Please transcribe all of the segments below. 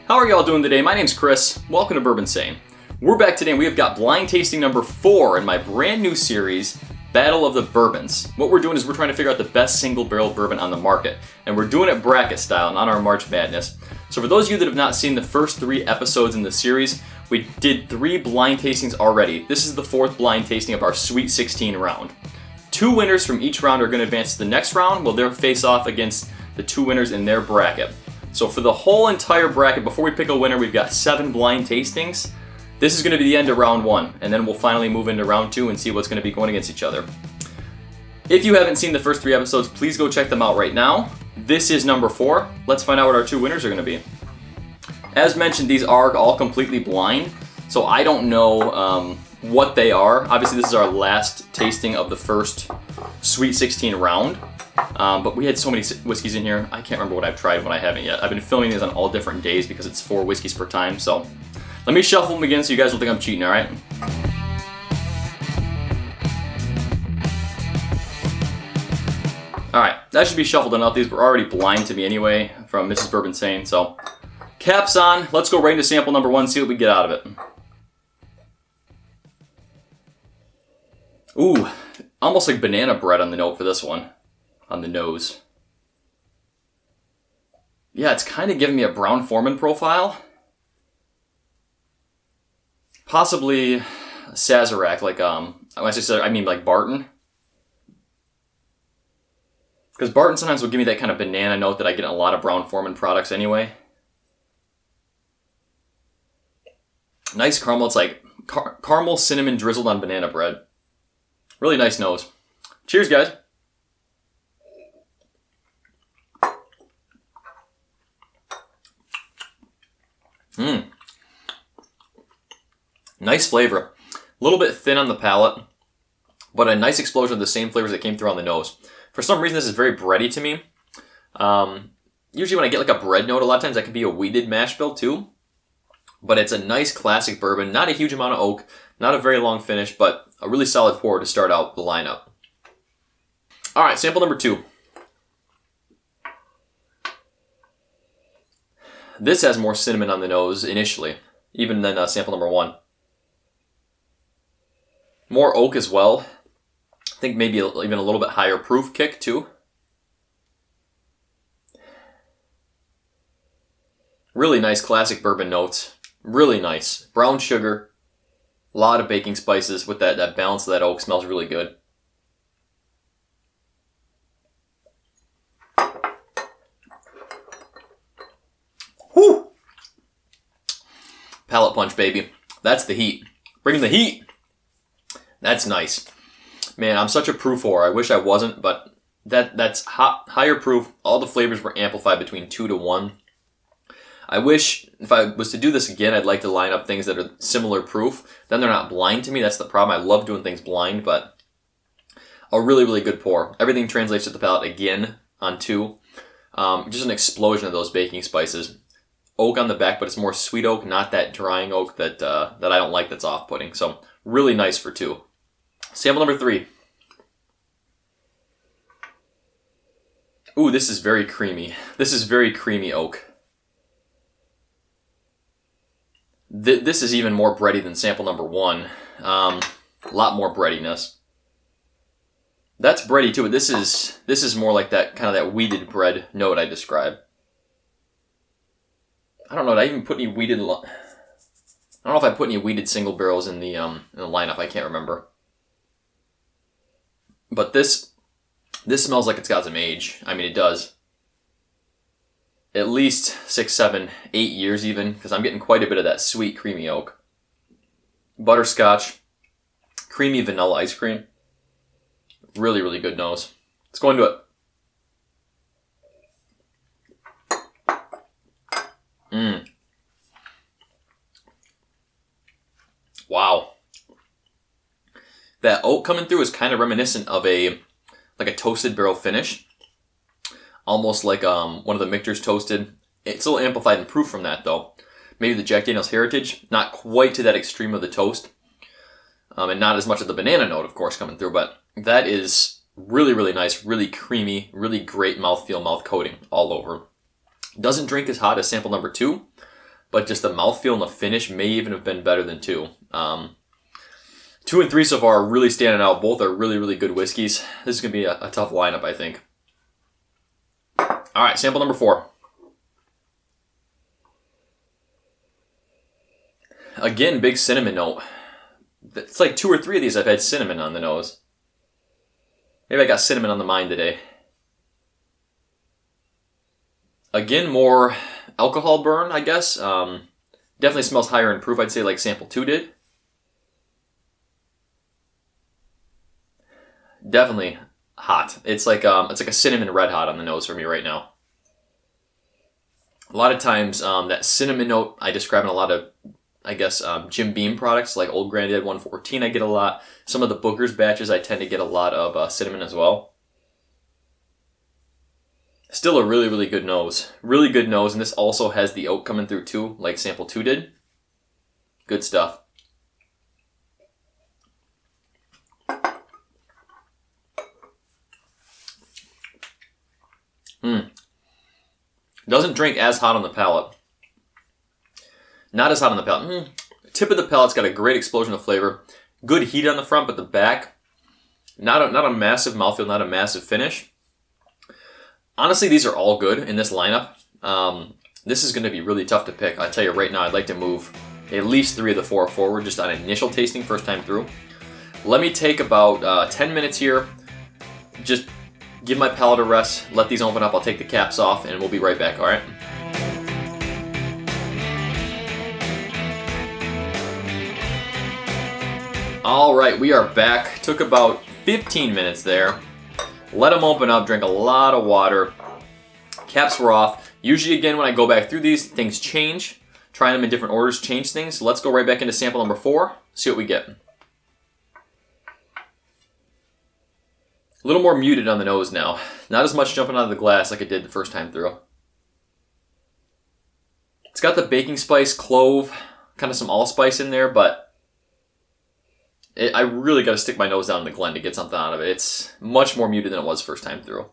How are y'all doing today? My name's Chris. Welcome to Bourbinsane. We're back today and we have got blind tasting number 4 in my brand new series, Battle of the Bourbons. What we're doing is we're trying to figure out the best single barrel bourbon on the market. And we're doing it bracket style, not our March Madness. So for those of you that have not seen the first 3 episodes in the series, we did 3 blind tastings already. This is the 4th blind tasting of our Sweet 16 round. 2 winners from each round are going to advance to the next round, while they'll face off against the 2 winners in their bracket. So for the whole entire bracket, before we pick a winner, we've got 7 blind tastings. This is going to be the end of round 1, and then we'll finally move into round 2 and see what's going to be going against each other. If you haven't seen the first 3 episodes, please go check them out right now. This is number 4. Let's find out what our 2 winners are going to be. As mentioned, these are all completely blind, so I don't know what they are. Obviously, this is our last tasting of the first Sweet 16 round. But we had so many whiskeys in here, I can't remember what I've tried and what I haven't yet. I've been filming these on all different days because it's 4 whiskeys per time, so let me shuffle them again so you guys don't think I'm cheating, alright? Alright, that should be shuffled enough. These were already blind to me anyway from Mrs. Bourbinsane, so caps on. Let's go right into sample number 1, see what we get out of it. Ooh, almost like banana bread on the note for this one. On the nose. Yeah, it's kind of giving me a Brown-Forman profile. Possibly Sazerac, like, when I say I mean like Barton. Because Barton sometimes will give me that kind of banana note that I get in a lot of Brown-Forman products anyway. Nice caramel, it's like caramel cinnamon drizzled on banana bread. Really nice nose. Cheers, guys. Nice flavor. A little bit thin on the palate, but a nice explosion of the same flavors that came through on the nose. For some reason, this is very bready to me. Usually when I get like a bread note, a lot of times that can be a wheated mash bill too. But it's a nice classic bourbon. Not a huge amount of oak, not a very long finish, but a really solid pour to start out the lineup. Alright, sample number 2. This has more cinnamon on the nose initially, even than sample number 1. More oak as well. I think maybe even a little bit higher proof kick too. Really nice classic bourbon notes. Really nice. Brown sugar. A lot of baking spices with that balance of that oak. Smells really good. Whew! Palate punch, baby. That's the heat. Bring the heat! That's nice. Man, I'm such a proof whore. I wish I wasn't, but that's higher proof. All the flavors were amplified between 2 to 1. I wish, if I was to do this again, I'd like to line up things that are similar proof. Then they're not blind to me. That's the problem. I love doing things blind, but a really, really good pour. Everything translates to the palate again on 2. Just an explosion of those baking spices. Oak on the back, but it's more sweet oak, not that drying oak that I don't like that's off-putting. So really nice for 2. Sample number 3. Ooh, this is very creamy. This is very creamy oak. This is even more bready than sample number 1. A lot more breadiness. That's bready too, but this is more like that kind of that wheated bread note I described. I don't know. Did I even put any wheated? I don't know if I put any wheated single barrels in the lineup. I can't remember. But this smells like it's got some age. I mean, it does. At least 6, 7, 8 years even, because I'm getting quite a bit of that sweet, creamy oak. Butterscotch, creamy vanilla ice cream. Really, really good nose. Let's go into it. Wow. That oak coming through is kind of reminiscent of a toasted barrel finish. Almost like one of the Michter's toasted. It's a little amplified in proof from that though. Maybe the Jack Daniel's Heritage. Not quite to that extreme of the toast. And not as much of the banana note, of course, coming through. But that is really, really nice. Really creamy. Really great mouthfeel, mouth coating all over. Doesn't drink as hot as sample number 2. but just the mouthfeel and the finish may even have been better than 2. 2 and 3 so far are really standing out. Both are really, really good whiskeys. This is going to be a tough lineup, I think. All right, sample number 4. Again, big cinnamon note. It's like 2 or 3 of these I've had cinnamon on the nose. Maybe I got cinnamon on the mind today. Again, more alcohol burn, I guess. Definitely smells higher in proof, I'd say, like sample 2 did. Definitely hot. It's like a cinnamon red hot on the nose for me right now. A lot of times, that cinnamon note I describe in a lot of, I guess, Jim Beam products, like Old Granddad 114 I get a lot. Some of the Booker's batches I tend to get a lot of cinnamon as well. Still a really, really good nose. Really good nose, and this also has the oak coming through too, like sample 2 did. Good stuff. Doesn't drink as hot on the palate. Not as hot on the palate. Tip of the palate's got a great explosion of flavor. Good heat on the front, but the back, not a massive mouthfeel, not a massive finish. Honestly, these are all good in this lineup. This is going to be really tough to pick. I'll tell you right now, I'd like to move at least 3 of the 4 forward just on initial tasting, first time through. Let me take about 10 minutes here. Just give my palate a rest, let these open up, I'll take the caps off, and we'll be right back, alright? Alright, we are back. Took about 15 minutes there. Let them open up, drink a lot of water. Caps were off. Usually, again, when I go back through these, things change. Trying them in different orders change things. So let's go right back into sample number 4, see what we get. A little more muted on the nose now. Not as much jumping out of the glass like it did the first time through. It's got the baking spice, clove, kind of some allspice in there, but I really got to stick my nose down in the Glen to get something out of it. It's much more muted than it was first time through.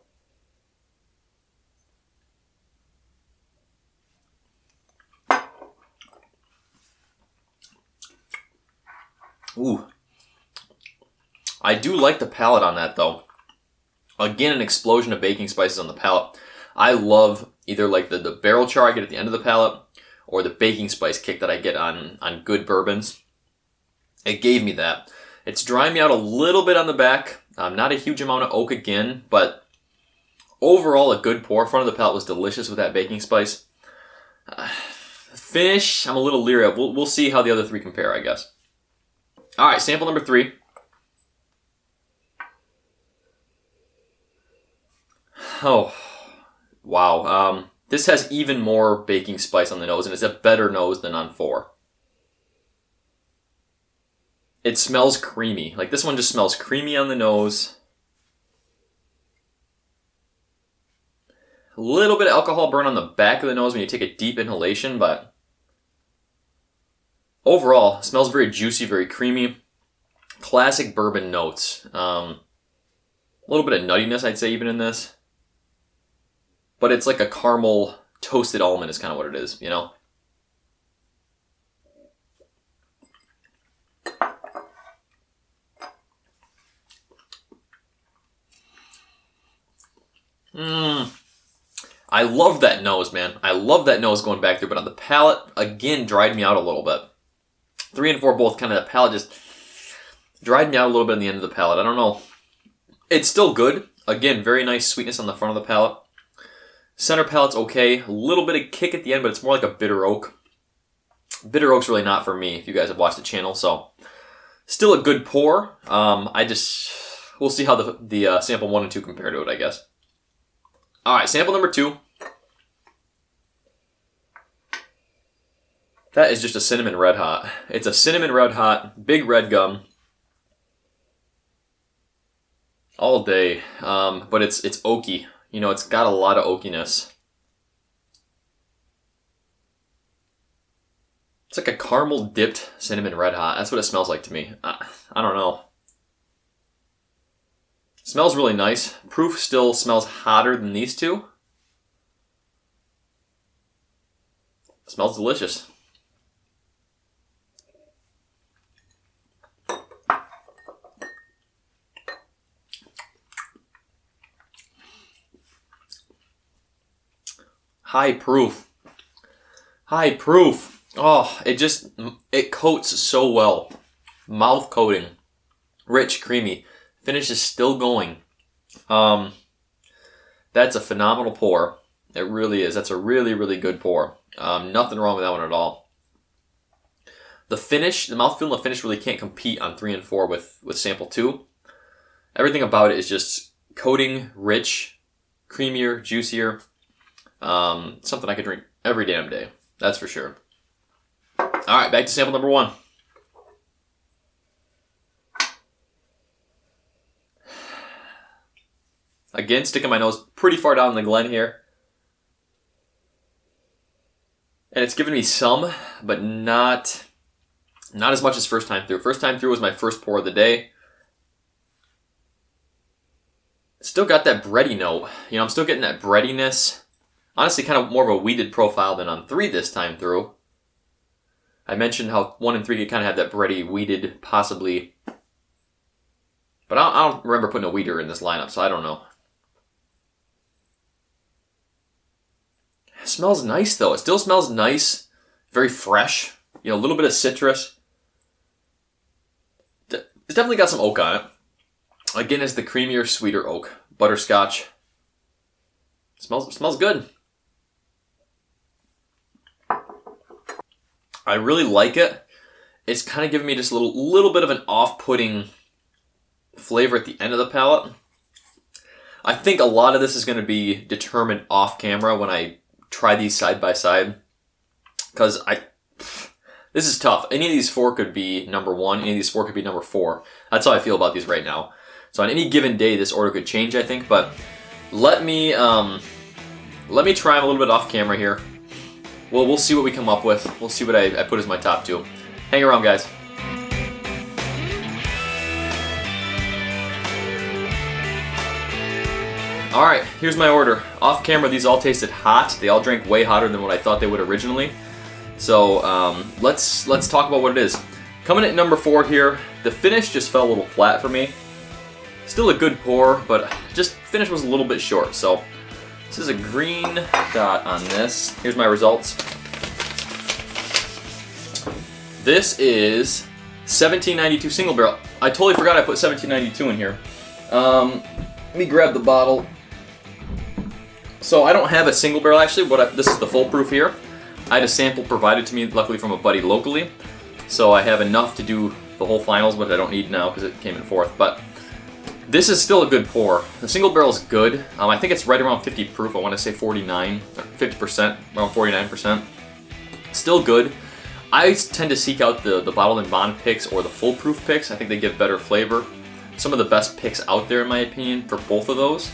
Ooh. I do like the palate on that though. Again, an explosion of baking spices on the palate. I love either like the barrel char I get at the end of the palate or the baking spice kick that I get on good bourbons. It gave me that. It's drying me out a little bit on the back. Not a huge amount of oak again, but overall a good pour. Front of the palate was delicious with that baking spice. Finish, I'm a little leery of. We'll see how the other 3 compare, I guess. All right, sample number 3. Oh, wow. This has even more baking spice on the nose, and it's a better nose than on 4. It smells creamy. Like this one just smells creamy on the nose. A little bit of alcohol burn on the back of the nose when you take a deep inhalation, but overall, it smells very juicy, very creamy. Classic bourbon notes. A little bit of nuttiness, I'd say, even in this. But it's like a caramel toasted almond is kind of what it is, you know? I love that nose, man. I love that nose going back through, but on the palate, again, dried me out a little bit. 3 and 4 both kind of, the palate just dried me out a little bit on the end of the palate. I don't know. It's still good. Again, very nice sweetness on the front of the palate. Center palate's okay. A little bit of kick at the end, but it's more like a bitter oak. Bitter oak's really not for me, if you guys have watched the channel, so still a good pour. We'll see how the sample 1 and 2 compare to it, I guess. All right, sample number 2. That is just a cinnamon red hot. It's a cinnamon red hot, big red gum. All day, but it's oaky. You know, it's got a lot of oakiness. It's like a caramel dipped cinnamon red hot. That's what it smells like to me. I don't know. Smells really nice. Proof still smells hotter than these 2. Smells delicious. High proof. High proof. Oh, it coats so well. Mouth coating. Rich, creamy. Finish is still going. That's a phenomenal pour. It really is. That's a really, really good pour. Nothing wrong with that one at all. The finish, the mouthfeel and the finish really can't compete on 3 and 4 with sample 2. Everything about it is just coating, rich, creamier, juicier. Something I could drink every damn day. That's for sure. All right, back to sample number 1. Again, sticking my nose pretty far down in the Glen here. And it's given me some, but not as much as first time through. First time through was my first pour of the day. Still got that bready note. You know, I'm still getting that breadiness. Honestly, kind of more of a wheated profile than on 3 this time through. I mentioned how 1 and 3 could kind of have that bready, wheated, possibly. But I don't remember putting a wheater in this lineup, so I don't know. It smells nice, though. It still smells nice. Very fresh. You know, a little bit of citrus. It's definitely got some oak on it. Again, it's the creamier, sweeter oak. Butterscotch. Smells good. I really like it. It's kind of giving me just a little bit of an off-putting flavor at the end of the palate. I think a lot of this is going to be determined off camera when I try these side by side. Because this is tough. Any of these 4 could be number 1. Any of these 4 could be number 4. That's how I feel about these right now. So on any given day, this order could change, I think. But let me try them a little bit off camera here. Well, we'll see what we come up with. We'll see what I put as my top 2. Hang around, guys. Alright, here's my order. Off camera, these all tasted hot. They all drank way hotter than what I thought they would originally. So let's talk about what it is. Coming at number 4 here, the finish just fell a little flat for me. Still a good pour, but just finish was a little bit short. So this is a green dot on this. Here's my results. This is 1792 Single Barrel. I totally forgot I put 1792 in here. Let me grab the bottle. So I don't have a Single Barrel actually. This is the full proof here. I had a sample provided to me, luckily from a buddy locally. So I have enough to do the whole finals, but I don't need now because it came in 4th. But this is still a good pour. The Single Barrel is good. I think it's right around 50 proof. I want to say 49, or 50%, around 49%. Still good. I tend to seek out the bottled and bond picks or the full proof picks. I think they give better flavor. Some of the best picks out there in my opinion for both of those.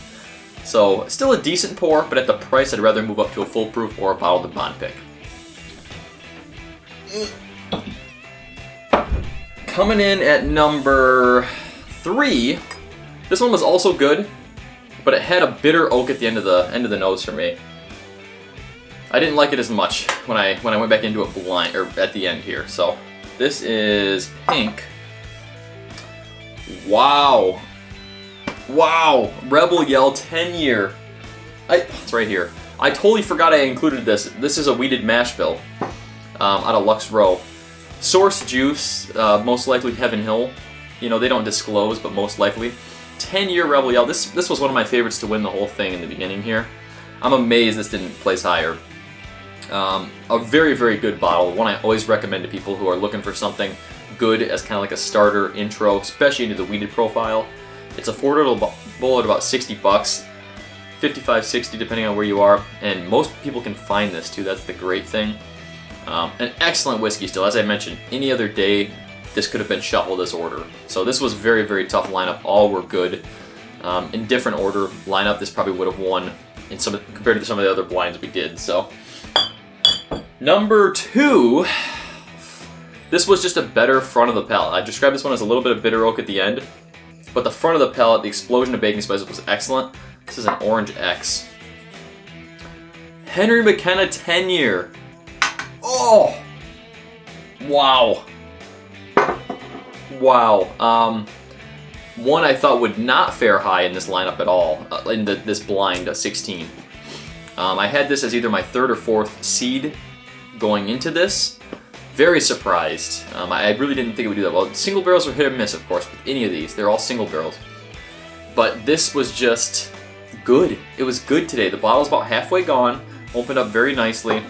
So still a decent pour, but at the price I'd rather move up to a full proof or a bottled and bond pick. Coming in at number 3, this one was also good, but it had a bitter oak at the end of the nose for me. I didn't like it as much when I went back into it blind or at the end here. So this is pink. Wow. Wow. Rebel Yell 10-year. It's right here. I totally forgot I included this. This is a wheated mash bill out of Lux Row. Source juice, most likely Heaven Hill. You know, they don't disclose, but most likely. 10-year Rebel Yell. This was one of my favorites to win the whole thing in the beginning here. I'm amazed this didn't place higher. A very, very good bottle. One I always recommend to people who are looking for something good as kind of like a starter intro, especially into the wheated profile. It's affordable at about 60 bucks, 55, 60 depending on where you are, and most people can find this too. That's the great thing. An excellent whiskey still. As I mentioned, any other day this could have been shuffled as order. So this was very, very tough lineup. All were good. In different order lineup, this probably would have won compared to some of the other blinds we did. So number 2, this was just a better front of the palate. I described this one as a little bit of bitter oak at the end, but the front of the palate, the explosion of baking spices was excellent. This is an Orange X. Henry McKenna 10-year. Oh! Wow. Wow. One I thought would not fare high in this lineup at all, in this blind 16. I had this as either my third or fourth seed going into this. Very surprised. I really didn't think it would do that well. Single barrels are hit or miss, of course, with any of these. They're all single barrels. But this was just good. It was good today. The bottle's about halfway gone. Opened up very nicely.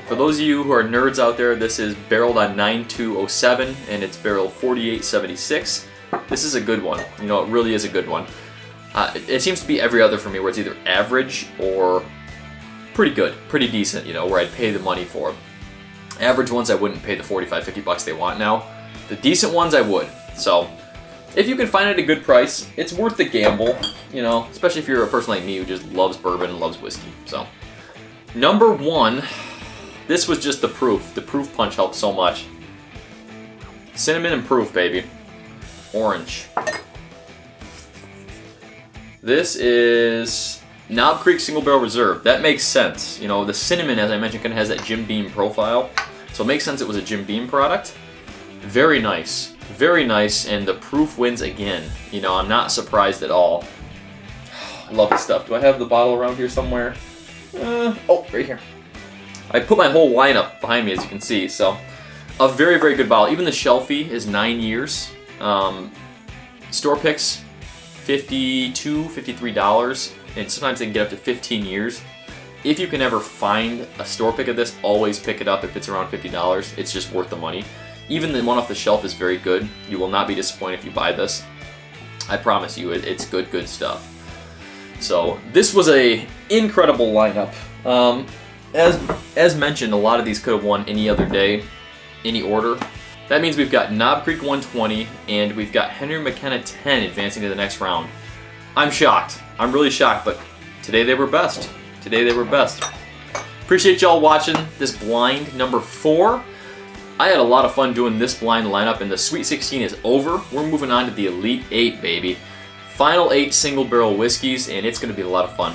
For those of you who are nerds out there, this is barreled on 9207 and it's barrel 4876. This is a good one. You know, it really is a good one. It seems to be every other for me, where it's either average or pretty good, pretty decent, you know, where I'd pay the money for. Average ones I wouldn't pay the 45, 50 bucks they want now. The decent ones I would. So if you can find it at a good price, it's worth the gamble, you know, especially if you're a person like me who just loves bourbon and loves whiskey. So number one, this was just the proof. The proof punch helped so much. Cinnamon and proof, baby. Orange. This is Knob Creek Single Barrel Reserve. That makes sense. You know, the cinnamon, as I mentioned, kind of has that Jim Beam profile. So it makes sense it was a Jim Beam product. Very nice. Very nice, and the proof wins again. You know, I'm not surprised at all. I love this stuff. Do I have the bottle around here somewhere? Oh, right here. I put my whole lineup behind me, as you can see. So, a very, very good bottle. Even the shelf fee is 9 years. Store picks, $52, $53, and sometimes they can get up to 15 years. If you can ever find a store pick of this, always pick it up if it's around $50. It's just worth the money. Even the one off the shelf is very good. You will not be disappointed if you buy this. I promise you, it's good, good stuff. So this was a incredible lineup. As mentioned, a lot of these could have won any other day, any order. That means we've got Knob Creek 120 and we've got Henry McKenna 10 advancing to the next round. I'm shocked. I'm really shocked, but today they were best. Today they were best. Appreciate y'all watching this blind number 4. I had a lot of fun doing this blind lineup, and the Sweet 16 is over. We're moving on to the Elite 8, baby. Final 8 single barrel whiskeys, and it's going to be a lot of fun.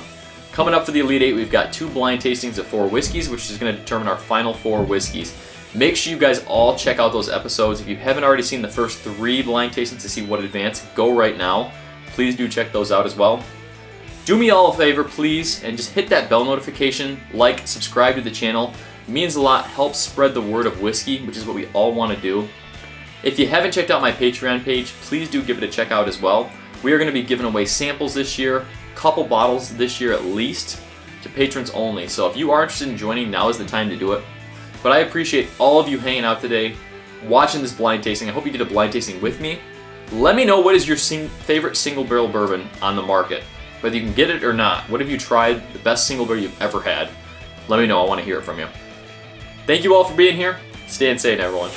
Coming up for the Elite 8, we've got 2 blind tastings of 4 whiskeys, which is going to determine our final 4 whiskeys. Make sure you guys all check out those episodes. If you haven't already seen the first 3 blind tastings to see what advanced, go right now. Please do check those out as well. Do me all a favor, please, and just hit that bell notification, like, subscribe to the channel. It means a lot, helps spread the word of whiskey, which is what we all want to do. If you haven't checked out my Patreon page, please do give it a check out as well. We are going to be giving away samples this year, couple bottles this year at least, to patrons only. So if you are interested in joining, now is the time to do it. But I appreciate all of you hanging out today, watching this blind tasting. I hope you did a blind tasting with me. Let me know what is your favorite single barrel bourbon on the market, whether you can get it or not. What have you tried, the best single barrel you've ever had? Let me know, I want to hear it from you. Thank you all for being here. Stay insane, everyone.